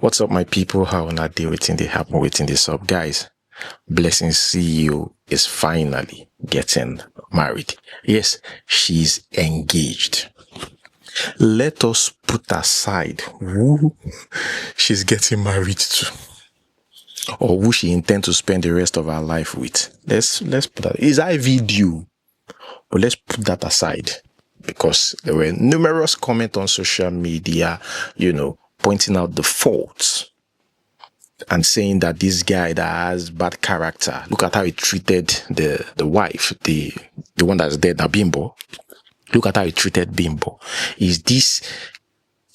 What's up, my people? How on that day waiting they happen waiting this up, guys? Blessingceo is finally getting married. Yes, she's engaged. Let us put aside who she's getting married to, or who she intends to spend the rest of her life with. Let's put that. It's a video, but let's put that aside because there were numerous comments on social media, pointing out the faults and saying that this guy that has bad character, look at how he treated the wife, the one that's dead now, Bimbo. Look at how he treated Bimbo. Is this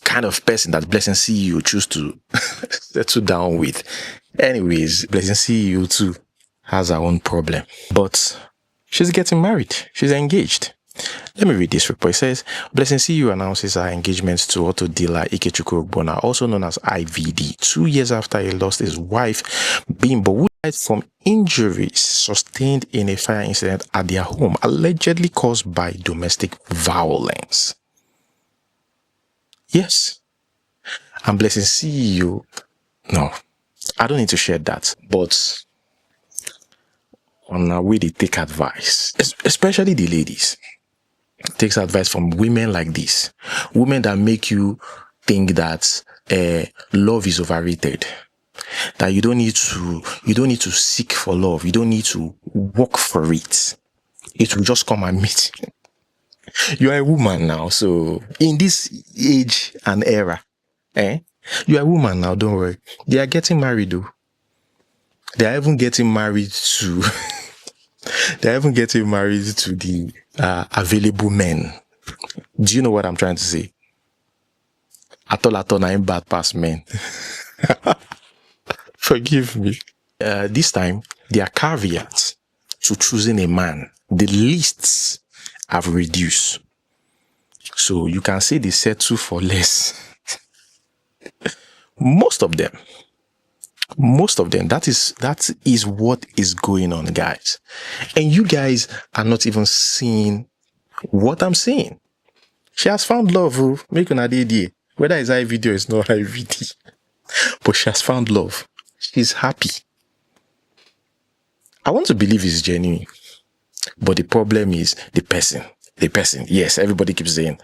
kind of person that Blessingceo choose to settle down with? Anyways, Blessingceo too has her own problem. But she's getting married. She's engaged. Let me read this report. It says, Blessingceo announces her engagement to auto dealer Ikechukwu Ogbonna, also known as IVD, 2 years after he lost his wife, Bimbo, who died from injuries sustained in a fire incident at their home, allegedly caused by domestic violence. Yes. And Blessingceo, no, I don't need to share that, but on our way they take advice, especially the ladies. Takes advice from women like this, women that make you think that love is overrated, that you don't need to seek for love, you don't need to work for it, it will just come and meet you. You are a woman now, so in this age and era, you are a woman now, don't worry. They are getting married though. They are even getting married to they're even getting married to the available men. Do you know what I'm trying to say? Atol, I am bad past men. Forgive me. This time, there are caveats to choosing a man. The lists have reduced. So you can say they settle for less. Most of them, that is what is going on, guys. And you guys are not even seeing what I'm saying. She has found love, make an idea. Whether it's IVD or it's not IVD. But she has found love. She's happy. I want to believe it's genuine. But the problem is the person. Yes, everybody keeps saying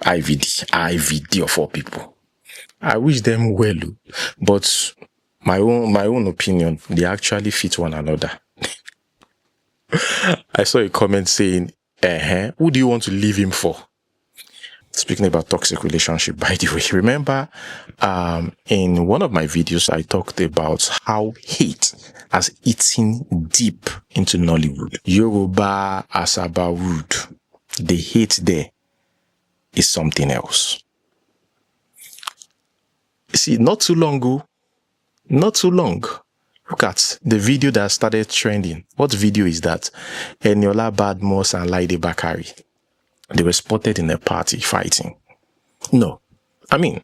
IVD of all people. I wish them well, but my own opinion, they actually fit one another. I saw a comment saying, who do you want to leave him for? Speaking about toxic relationship, by the way, remember in one of my videos, I talked about how hate has eaten deep into Nollywood. Yoruba, Asaba, Wood. The hate there is something else. See, not too long, look at the video that started trending. What video is that? Eniola, Badmus, and Laide Bakari. They were spotted in a party fighting. No. I mean,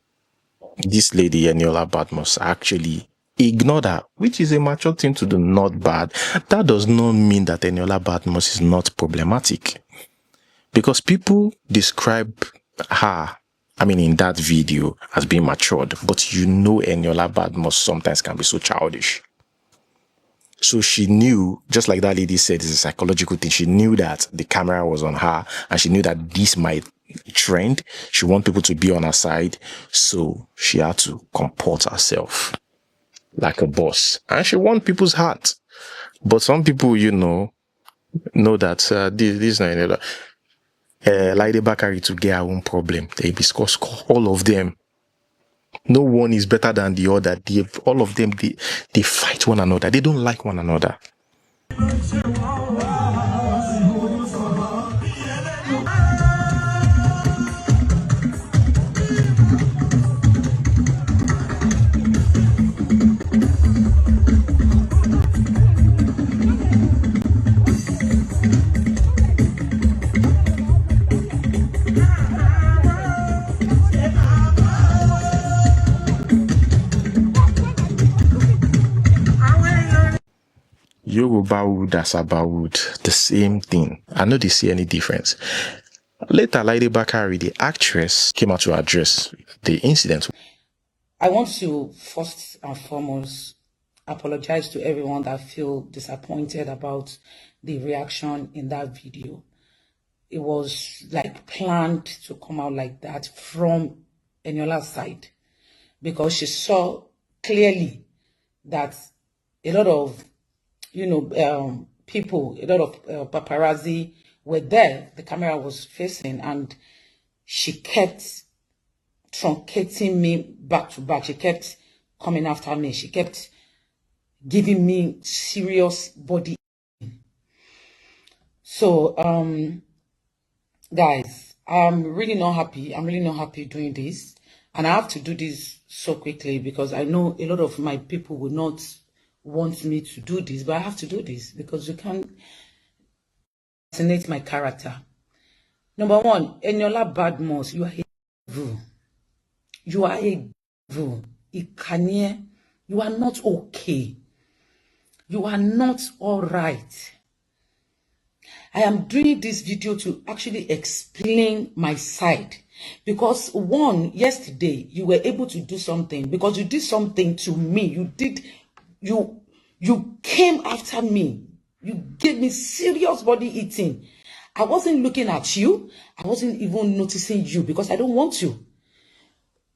this lady, Eniola Badmus, actually ignored her, which is a mature thing to do, not bad. That does not mean that Eniola Badmus is not problematic. Because people describe her, in that video, as being matured. But Eniola Badmus sometimes can be so childish. So she knew, just like that lady said, it's a psychological thing. She knew that the camera was on her and she knew that this might trend. She wanted people to be on her side. So she had to comport herself like a boss. And she won people's heart. But some people, know that this is not another. Laide Bakari to get her own problem. They discuss all of them. No one is better than the other. All of them, they fight one another. They don't like one another. Yoruba wood, Asaba wood, the same thing. I know they see any difference. Later, Laide Bakari, the actress, came out to address the incident. I want to first and foremost apologize to everyone that feel disappointed about the reaction in that video. It was like planned to come out like that from Eniola's side, because she saw clearly that a lot of, people, a lot of paparazzi were there. The camera was facing, and she kept truncating me back to back. She kept coming after me. She kept giving me serious body. So, guys, I'm really not happy. I'm really not happy doing this. And I have to do this so quickly because I know a lot of my people would not want me to do this, but I have to do this because you can't assassinate my character. Number one, Eniola Badmus, you are a devil. You are a devil. Ikanye, you are not okay. You are not all right. I am doing this video to actually explain my side. Because one, yesterday, you were able to do something. Because you did something to me. You came after me. You gave me serious body eating. I wasn't looking at you. I wasn't even noticing you because I don't want to.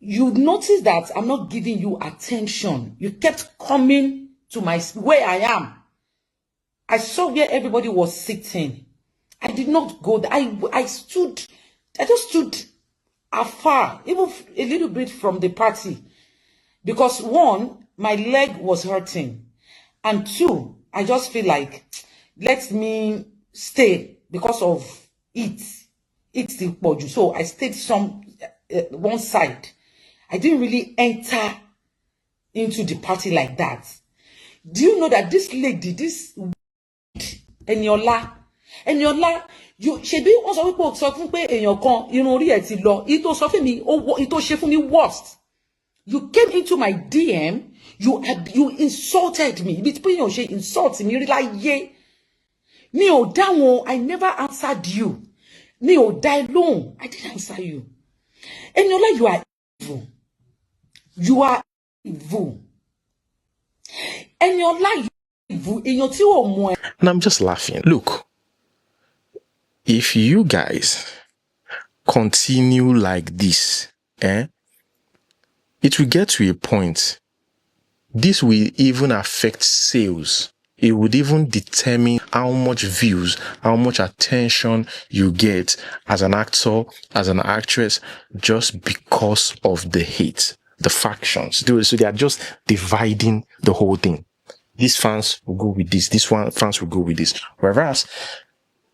You notice that I'm not giving you attention. You kept coming to where I am. I saw where everybody was sitting. I did not go there. I just stood afar, even a little bit from the party. Because one, my leg was hurting. And two, I just feel like, let me stay because of it. It's the body. So I stayed one side. I didn't really enter into the party like that. Do you know that this lady, this Eniola, ṣebí wọ́n sọ wípé sọ fún pé èèyàn kan irun orí ẹ̀ ti lọ, ito sọ fún mi, ito ṣe fún mi worst. You came into my DM, you insulted me. Ibi tí pé èèyàn ṣe insult mi rí láyé. Mi ò dáhùn, I never answered you. Mi ò dá ẹ lóhùn, I didn't answer you. Eniola, you are evil. You are evil. Eniola, you are evil. Èèyàn tí ò mọ̀ ẹ́. And I'm just laughing. Look, if you guys continue like this, it will get to a point. This will even affect sales. It would even determine how much views, how much attention you get as an actor, as an actress, just because of the hate, the factions. So they are just dividing the whole thing. These fans will go with this. Fans will go with this. Whereas,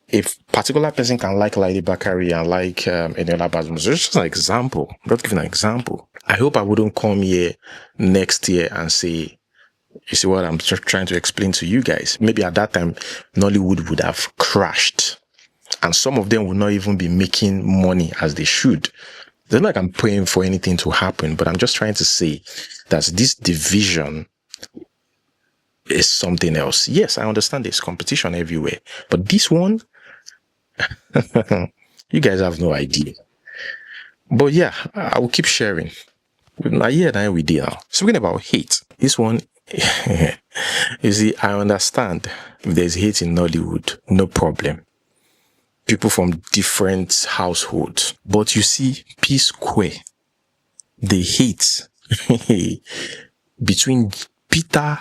if particular person can like Lady Bakari and like Eniola Badmus, it's just an example. I'm not giving an example. I hope I wouldn't come here next year and say, you see what I'm trying to explain to you guys. Maybe at that time, Nollywood would have crashed. And some of them would not even be making money as they should. It's not like I'm praying for anything to happen, but I'm just trying to say that this division is something else. Yes, I understand there's competition everywhere. But this one, you guys have no idea. But yeah, I will keep sharing. A year and we did now. Speaking about hate, this one, you see, I understand if there's hate in Nollywood, no problem. People from different households. But you see, P-Square, the hate between Peter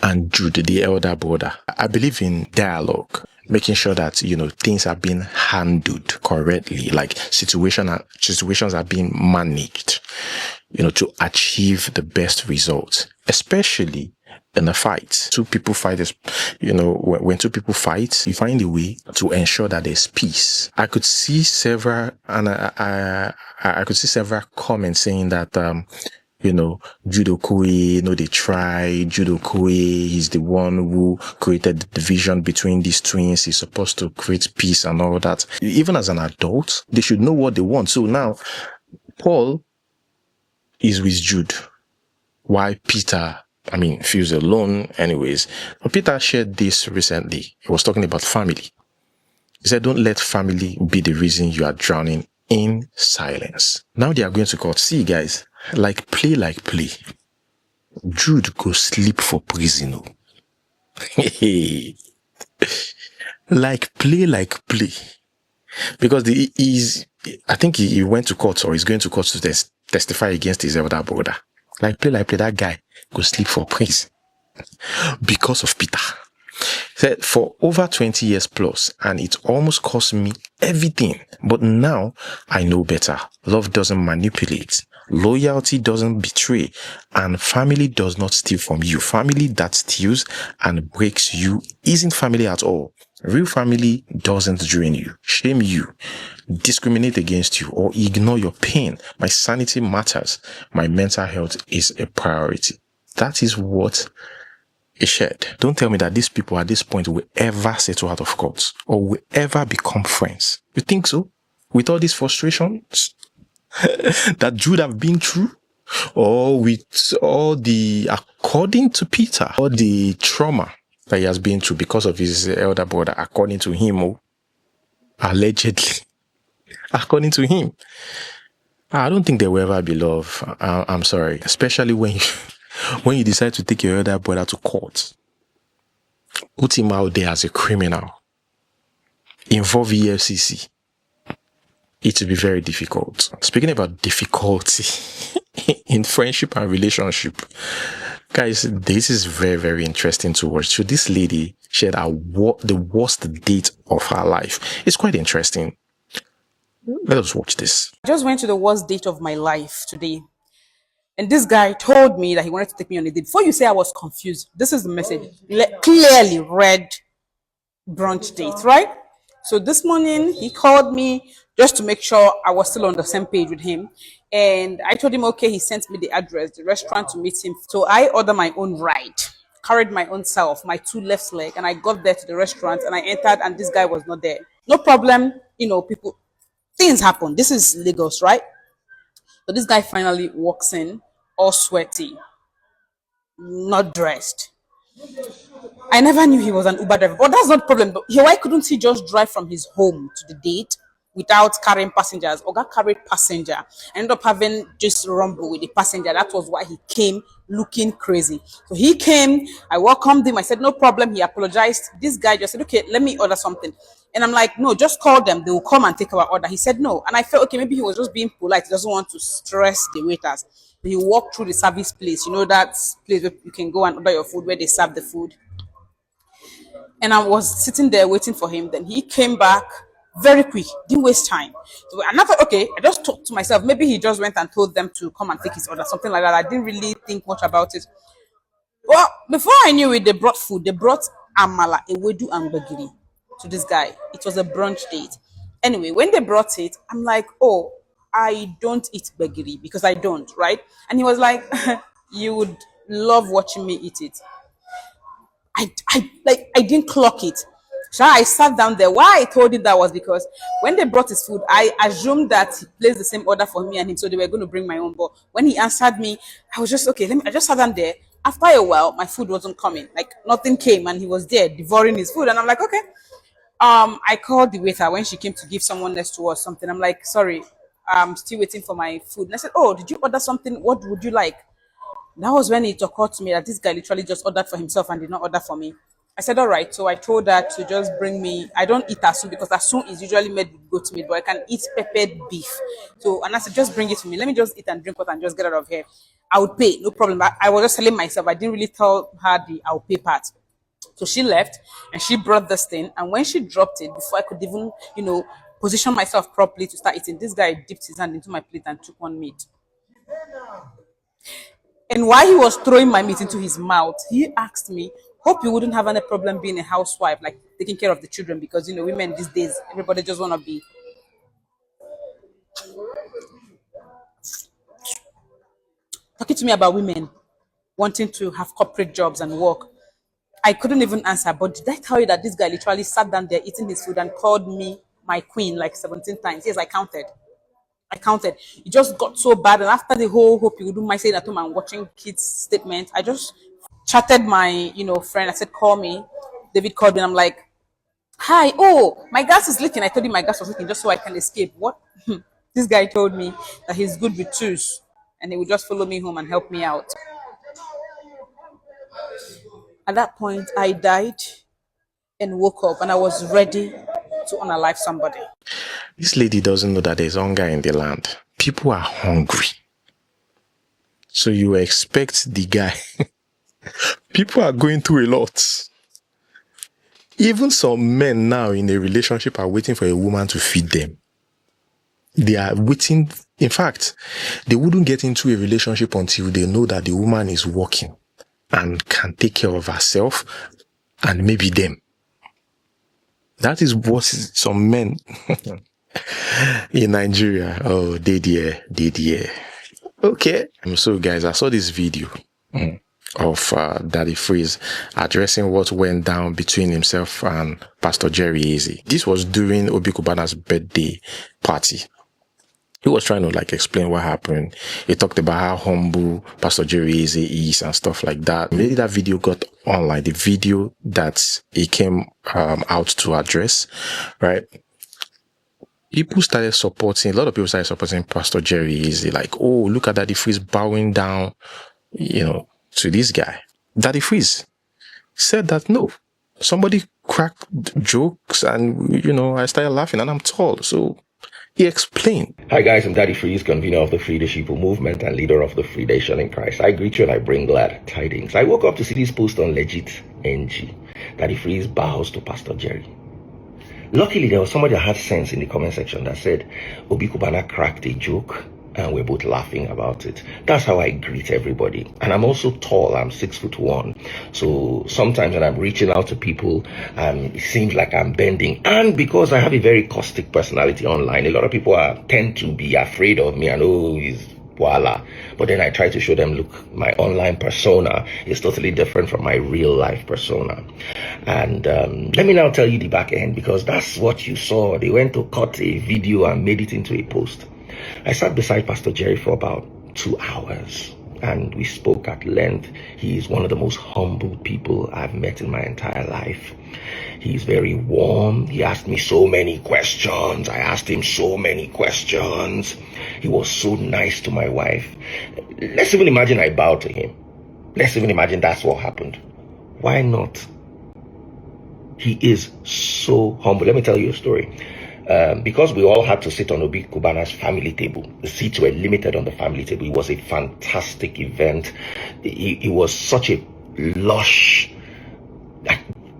and Jude, the elder brother. I believe in dialogue, making sure that, things are being handled correctly, like situations are being managed, to achieve the best results, especially in a fight. Two people fight, when two people fight, you find a way to ensure that there's peace. I could see several, and I could see several comments saying that, Jude Okoye, they tried. Jude Okoye, he's the one who created the division between these twins. He's supposed to create peace and all that. Even as an adult, they should know what they want. So now, Paul is with Jude. Why Peter, feels alone anyways. But Peter shared this recently. He was talking about family. He said, don't let family be the reason you are drowning in silence. Now they are going to court. See, guys, Like play. Jude go sleep for prison. Oh. Like play. Because I think he went to court or he's going to court to testify against his elder brother. Like play, that guy go sleep for prison because of Peter. Said for over 20 years plus, and it almost cost me everything. But now I know better. Love doesn't manipulate. Loyalty doesn't betray. And family does not steal from you. Family that steals and breaks you isn't family at all. Real family doesn't drain you, shame you, discriminate against you, or ignore your pain. My sanity matters. My mental health is a priority. That is what is shared. Don't tell me that these people at this point will ever settle out of court or will ever become friends. You think so? With all these frustrations that Jude have been through, or with all the, according to Peter, all the trauma that he has been through because of his elder brother, according to him, allegedly, according to him, I don't think there will ever be love. I'm sorry, especially when you decide to take your elder brother to court, put him out there as a criminal, involve EFCC, it will be very difficult. Speaking about difficulty in friendship and relationship, guys, this is very, very interesting to watch. So this lady shared the worst date of her life. It's quite interesting. Let us watch this. I just went to the worst date of my life today. And this guy told me that he wanted to take me on a date. Before you say I was confused, this is the message. Clearly read brunch date, right? So this morning he called me just to make sure I was still on the same page with him. And I told him, okay, he sent me the address, the restaurant to meet him. So I ordered my own ride, carried my own self, my two left leg, and I got there to the restaurant and I entered and this guy was not there. No problem, things happen. This is Lagos, right? So this guy finally walks in, all sweaty, not dressed. I never knew he was an Uber driver, but that's not the problem. But why couldn't he just drive from his home to the date without carrying passengers? Oga carried passenger. I ended up having just rumble with the passenger. That was why he came looking crazy. So he came, I welcomed him. I said, no problem. He apologized. This guy just said, okay, let me order something. And I'm like, no, just call them. They will come and take our order. He said no. And I felt, okay, maybe he was just being polite. He doesn't want to stress the waiters. So he walked through the service place. You know, that place where you can go and order your food, where they serve the food. And I was sitting there waiting for him. Then he came back very quick, didn't waste time. So I thought, okay, I just talked to myself. Maybe he just went and told them to come and take his order, something like that. I didn't really think much about it. Well, before I knew it, they brought food. They brought amala, ewedu, and bagiri to this guy. It was a brunch date. Anyway, when they brought it, I'm like, oh, I don't eat bagiri because I don't, right? And he was like, you would love watching me eat it. I didn't clock it. So I sat down there. Why I told him that was because when they brought his food, I assumed that he placed the same order for me and him, so they were going to bring my own. But when he answered me, I was just okay. I just sat down there. After a while, my food wasn't coming. Like nothing came, and he was there devouring his food. And I'm like, okay. I called the waiter when she came to give someone next to us something. I'm like, sorry, I'm still waiting for my food. And I said, oh, did you order something? What would you like? That was when it occurred to me that this guy literally just ordered for himself and did not order for me. I said, all right. So I told her to just bring me, I don't eat asu because asu is usually made with goat meat, but I can eat peppered beef. So, and I said, just bring it to me. Let me just eat and drink water and just get out of here. I would pay, no problem. I was just telling myself, I didn't really tell her the I'll pay part. So she left and she brought this thing. And when she dropped it, before I could even, position myself properly to start eating, this guy dipped his hand into my plate and took one meat. And while he was throwing my meat into his mouth, he asked me, hope you wouldn't have any problem being a housewife, like taking care of the children, because, women these days, everybody just want to be. Talking to me about women wanting to have corporate jobs and work. I couldn't even answer, but did I tell you that this guy literally sat down there eating his food and called me my queen like 17 times? Yes, I counted. It just got so bad. And after the whole hope you wouldn't mind staying at home and watching kids' statement, I just chatted my, friend. I said, call me. David called me and I'm like, hi, oh, my gas is leaking. I told him my gas was leaking just so I can escape. What? This guy told me that he's good with twos. and he would just follow me home and help me out. At that point, I died and woke up, and I was ready to unalive somebody. This lady doesn't know that there's hunger in the land. People are hungry. So you expect the guy. People are going through a lot. Even some men now in a relationship are waiting for a woman to feed them. They are waiting. In fact, they wouldn't get into a relationship until they know that the woman is working and can take care of herself and maybe them. That is what some men in Nigeria, oh, did yeah. Okay. So guys, I saw this video of Daddy Freeze addressing what went down between himself and Pastor Jerry Easy. This was during Obi Kubana's birthday party. He was trying to explain what happened. He talked about how humble Pastor Jerry Easy is and stuff like that. Maybe that video got online, the video that he came out to address, right? People started supporting, a lot of people started supporting Pastor Jerry Easy, oh, look at Daddy Freeze bowing down, to this guy. Daddy Freeze said that no, somebody cracked jokes and, I started laughing and I'm tall. So he explained. Hi guys, I'm Daddy Freeze, convener of the Free the Sheeple movement and leader of the Free Nation in Christ. I greet you and I bring glad tidings. I woke up to see this post on Legit NG. Daddy Freeze bows to Pastor Jerry. Luckily, there was somebody that had sense in the comment section that said, Obi Kubana cracked a joke and we're both laughing about it. That's how I greet everybody. And I'm also tall. I'm 6'1". So sometimes when I'm reaching out to people, it seems like I'm bending. And because I have a very caustic personality online, a lot of people tend to be afraid of me and, oh, he's voila. But then I try to show them, look, my online persona is totally different from my real life persona. And let me now tell you the back end, because that's what you saw. They went to cut a video and made it into a post. I sat beside Pastor Jerry for about 2 hours and we spoke at length. He is one of the most humble people I've met in my entire life. He's very warm. He asked me so many questions. I asked him so many questions. He was so nice to my wife. Let's even imagine I bowed to him. Let's even imagine that's what happened. Why not? He is so humble. Let me tell you a story. Because we all had to sit on Obi Kubana's family table. The seats were limited on the family table. It was a fantastic event. It was such a lush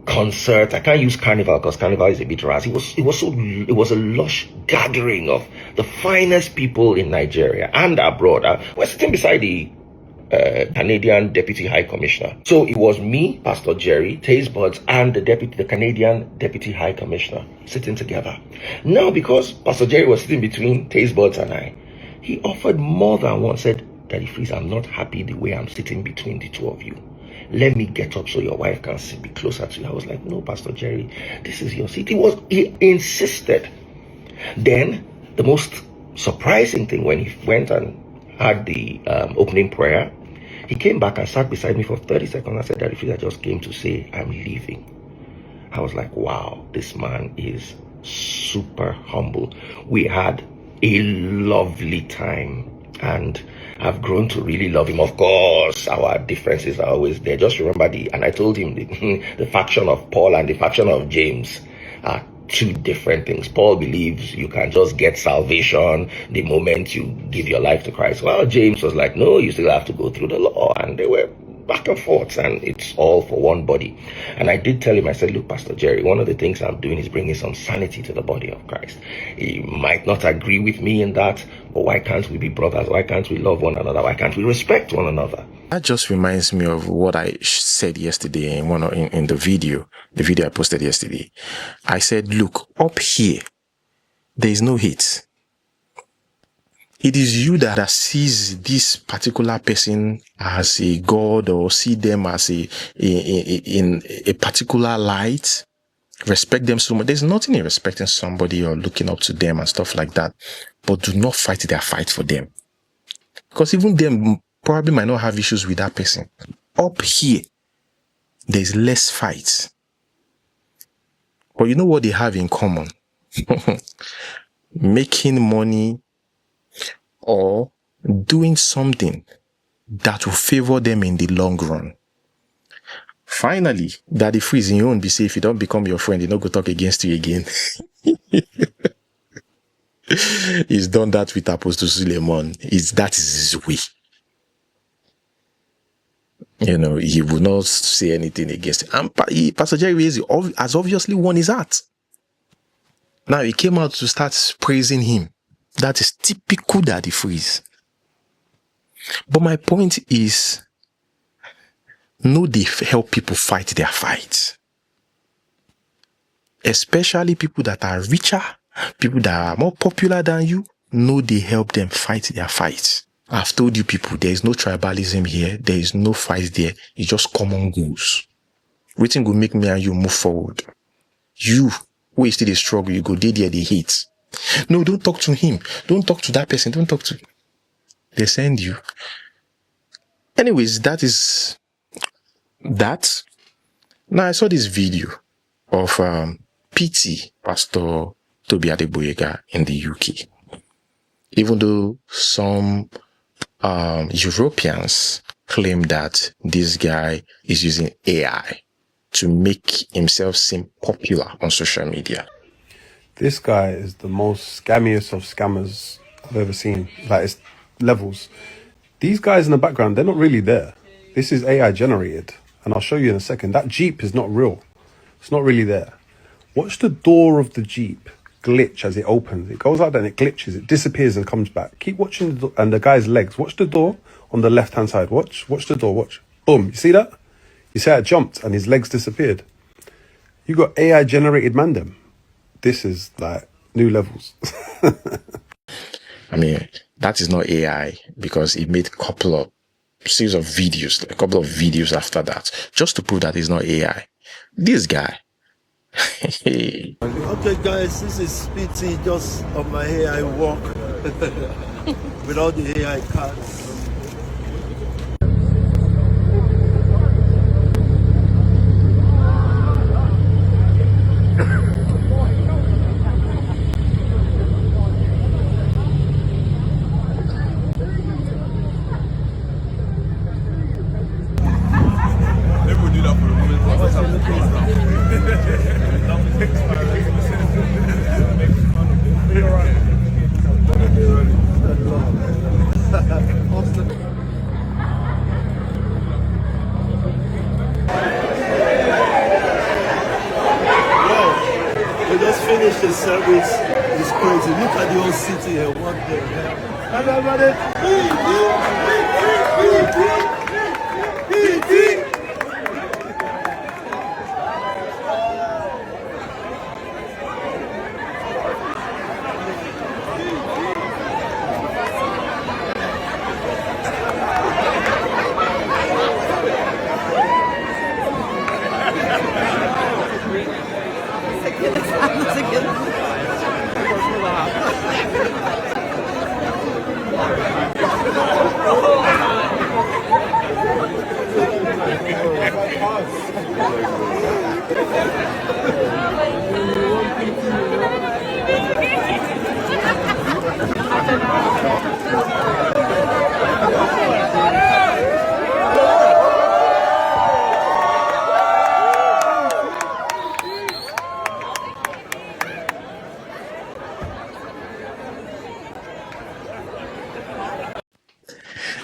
concert. I can't use carnival because carnival is a bit rash. It was a lush gathering of the finest people in Nigeria and abroad. We're sitting beside the Canadian Deputy High Commissioner. So it was me, Pastor Jerry, Taste Buds, and the Canadian Deputy High Commissioner sitting together. Now, because Pastor Jerry was sitting between Taste Buds and I, he offered more than once, said, Daddy Freeze, I'm not happy the way I'm sitting between the two of you. Let me get up so your wife can be closer to you. I was like, no, Pastor Jerry, this is your seat. He insisted. Then, the most surprising thing, when he went and had the opening prayer, he came back and sat beside me for 30 seconds. I said, Daddy Freeze, I just came to say I'm leaving. I was like, wow, this man is super humble. We had a lovely time and I've grown to really love him. Of course, our differences are always there. Just remember and I told him the faction of Paul and the faction of James are two different things. Paul believes you can just get salvation the moment you give your life to Christ. Well, James was like, no, you still have to go through the law. And they were back and forth, and it's all for one body. And I did tell him, I said, look, Pastor Jerry, one of the things I'm doing is bringing some sanity to the body of Christ. He might not agree with me in that, but why can't we be brothers? Why can't we love one another? Why can't we respect one another? That just reminds me of what I said yesterday in the video I posted yesterday. I said, look, up here, there is no hate. It is you that sees this particular person as a god or see them as in a particular light, respect them so much. There's nothing in respecting somebody or looking up to them and stuff like that, but do not fight their fight for them. Because even them probably might not have issues with that person. Up here, there's less fights. But you know what they have in common? Making money or doing something that will favor them in the long run. Finally, Daddy Freeze in your own be safe. If you don't become your friend, he not go talk against you again. He's done that with Apostle Suleiman. That is his way. You know, he will not say anything against it. And Pastor Jerry has obviously won his heart. Now he came out to start praising him. That is typical Daddy Freeze. But my point is, no, they help people fight their fights. Especially people that are richer, people that are more popular than you, no, they help them fight their fights. I've told you people, there is no tribalism here. There is no fight there. It's just common goals. Waiting will make me and you move forward. You, who is still a struggle, you go there, they hate. No, don't talk to him. Don't talk to that person. Don't talk to... They send you. Anyways, that is that. Now, I saw this video of PT, Pastor Tobi Adeboyega in the UK. Even though some Europeans claim that this guy is using AI to make himself seem popular on social media. This guy is the most scammiest of scammers I've ever seen. Like, it's levels. These guys in the background, they're not really there. This is AI generated. And I'll show you in a second. That Jeep is not real. It's not really there. Watch the door of the Jeep glitch as it opens. It goes out and it glitches. It disappears and comes back. Keep watching and the guy's legs. Watch the door on the left-hand side. Watch the door. Watch. Boom. You see that? You see how it jumped and his legs disappeared. You got AI generated mandem. This is like new levels. I mean, that is not AI because he made a series of videos, a couple of videos after that, just to prove that it's not AI. This guy. Okay, guys, this is PT just on my AI walk with all the AI cards. We just finished the service. It's crazy. Look at the whole city here. What the hell?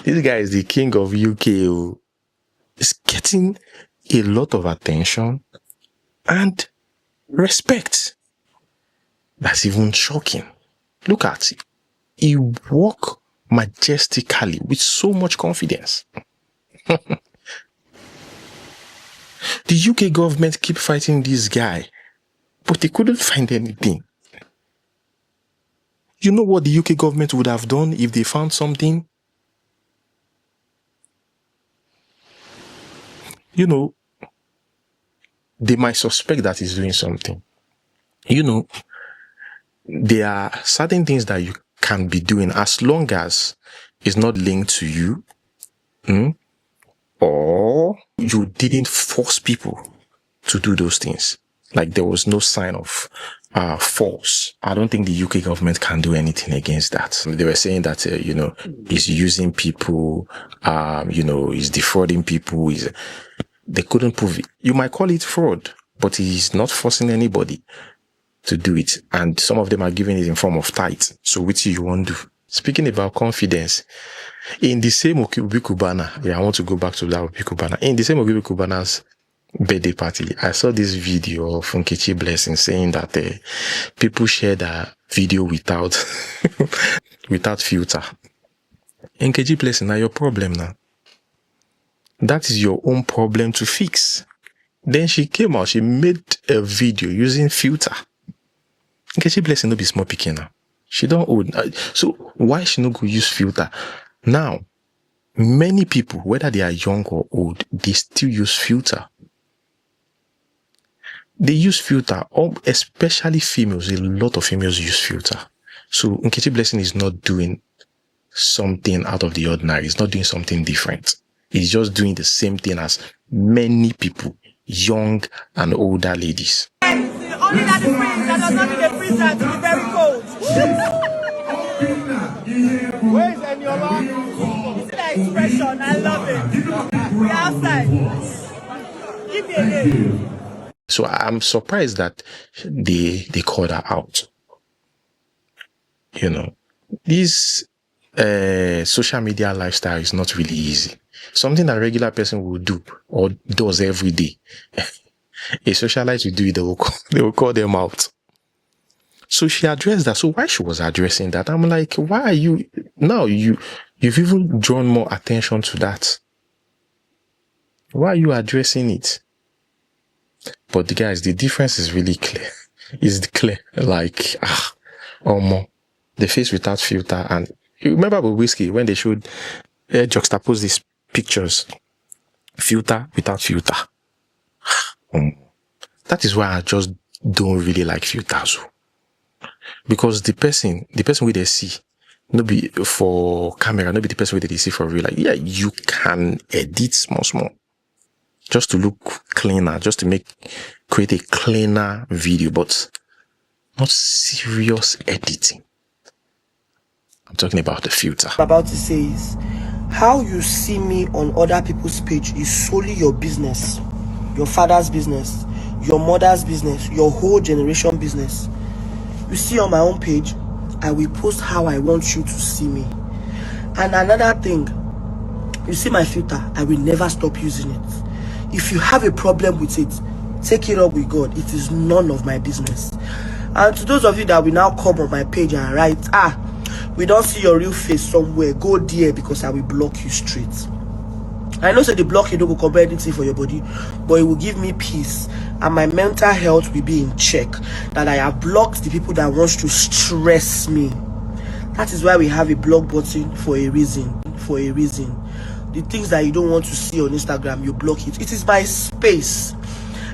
This guy is the king of UK. Is getting a lot of attention and respect. That's even shocking. Look at it. He walks majestically with so much confidence. The UK government keep fighting this guy, but they couldn't find anything. You know what the UK government would have done if they found something? You know, they might suspect that he's doing something. You know, there are certain things that you can be doing as long as it's not linked to you, or you didn't force people to do those things. Like there was no sign of false. I don't think the UK government can do anything against that. They were saying that, he's using people, he's defrauding people. They couldn't prove it. You might call it fraud, but he's not forcing anybody to do it. And some of them are giving it in form of tithe. So which you won't do. Speaking about confidence, in the same Obi Kubana, I want to go back to that Obi Kubana. In the same Obi Kubana's birthday party, I saw this video of Nkechi Blessing saying that people share that video without without filter. Nkechi Blessing, now your problem now. That is your own problem to fix. Then she came out, she made a video using filter. Nkechi Blessing no be small pikin now. She don't own. So why she no go use filter? Now, many people, whether they are young or old, they still use filter. They use filter, especially females. A lot of females use filter. So Nkechi Blessing is not doing something out of the ordinary. It's not doing something different. It's just doing the same thing as many people, young and older ladies. Only that the freeze, that does not mean the freezer to be very cold. Where is Eniola? You see that expression? I love it. We're outside. Give me a name. So I'm surprised that they called her out. This social media lifestyle is not really easy. Something that a regular person will do or does every day. A socialite will do it, they will call them out. So she addressed that. So why she was addressing that? I'm like, why are you now? You've even drawn more attention to that. Why are you addressing it? But the guys, the difference is really clear. It's clear. Like, the face without filter. And you remember with Whiskey when they showed juxtapose these pictures, filter without filter. That is why I just don't really like filters. Because the person who they see, no be for camera, no be the person who they see for real. Like, yeah, you can edit small, just to look cleaner, just to create a cleaner video, but not serious editing. I'm talking about the filter. What I'm about to say is, how you see me on other people's page is solely your business, your father's business, your mother's business, your whole generation business. You see on my own page, I will post how I want you to see me. And another thing, you see my filter, I will never stop using it. If you have a problem with it, take it up with God. It is none of my business. And to those of you that will now come on my page and write, we don't see your real face somewhere, go there because I will block you straight. I know say the block you don't go compare anything for your body, but it will give me peace and my mental health will be in check, that I have blocked the people that wants to stress me. That is why we have a block button for a reason. The things that you don't want to see on Instagram, you block it. It is my space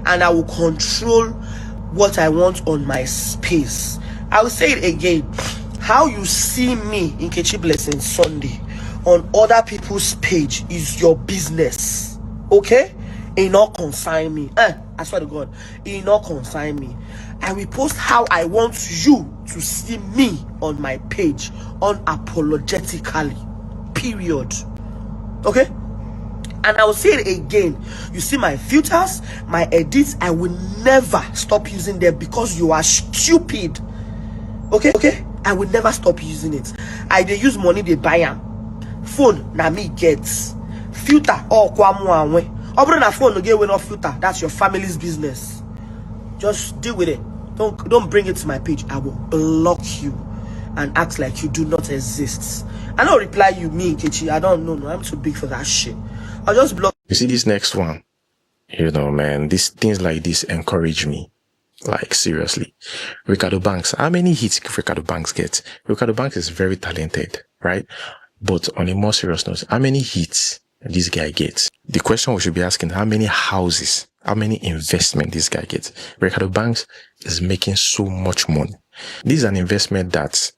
and I will control what I want on my space. I will say it again. How you see me in Nkechi Blessing Sunday on other people's page is your business, okay? It not concern me. I swear to God, it not concern me. I will post how I want you to see me on my page, unapologetically, period. Okay? And I will say it again. You see my filters, my edits, I will never stop using them because you are stupid. Okay? I will never stop using it. They use money, they buy them. Phone na me gets filter or kwamu. Na phone no get no filter. That's your family's business. Just deal with it. Don't bring it to my page. I will block you and act like you do not exist. I don't reply you, me Nkechi. I don't know. No, I'm too big for that shit. I'll just block. You see this next one? Man, these things like this encourage me. Like, seriously. Ricardo Banks. How many hits Ricardo Banks gets? Ricardo Banks is very talented, right? But on a more serious note, how many hits this guy gets? The question we should be asking, how many houses, how many investment this guy gets? Ricardo Banks is making so much money. This is an investment that,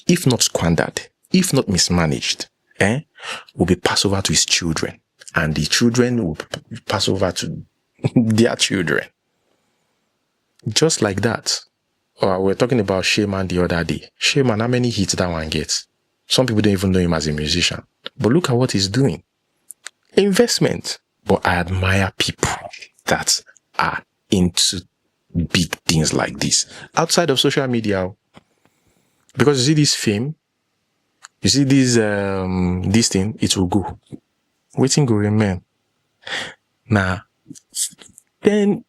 if not squandered, if not mismanaged, will be passed over to his children. And the children will pass over to their children. Just like that. we're talking about Shaman the other day. Shaman, how many hits that one gets? Some people don't even know him as a musician. But look at what he's doing. Investment. But I admire people that are into big things like this outside of social media. Because you see this fame, you see this thing, it will go. Waiting go remain. Now, 10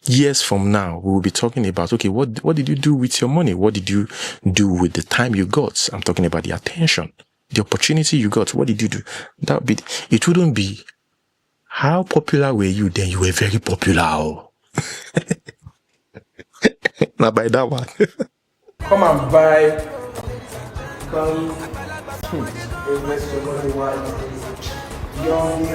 years from now, we will be talking about, okay, what did you do with your money? What did you do with the time you got? I'm talking about the attention, the opportunity you got. What did you do? It wouldn't be, how popular were you then? You were very popular. Oh. Now by that one. Come and buy. Invest your money wisely. Young,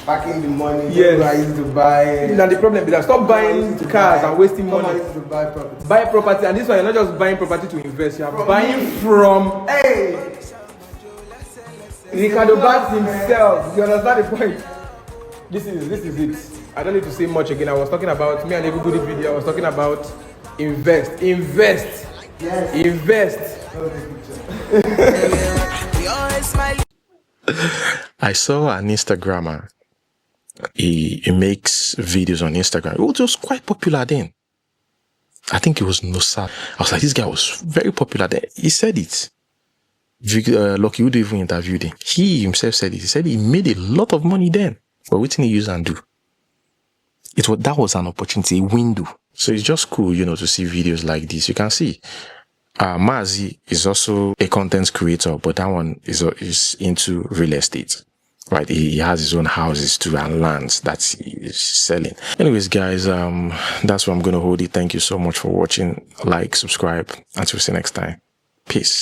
packing the money. Yes. I used to buy. Now the problem is that stop buying cars and wasting money. I used to buy property. Buy property, and this one you're not just buying property to invest. You are buying from Ricardo Badmus himself. You understand the point? This is it. I don't need to say much again. I was talking about me and everybody video. I was talking about invest. Yes. Invest. I saw an Instagrammer. He makes videos on Instagram. It was just quite popular then. I think it was Nosa. I was like, this guy was very popular then. He said it. Lucky Jude even interviewed him. He himself said it. He said he made a lot of money then. But what did he use and do? That was an opportunity, a window. So it's just cool, to see videos like this. You can see. Mazi is also a content creator, but that one is into real estate. Right, he has his own houses too and lands that he's selling. Anyways, guys, that's where I'm going to hold it. Thank you so much for watching. Like, subscribe. Until we see you next time. Peace.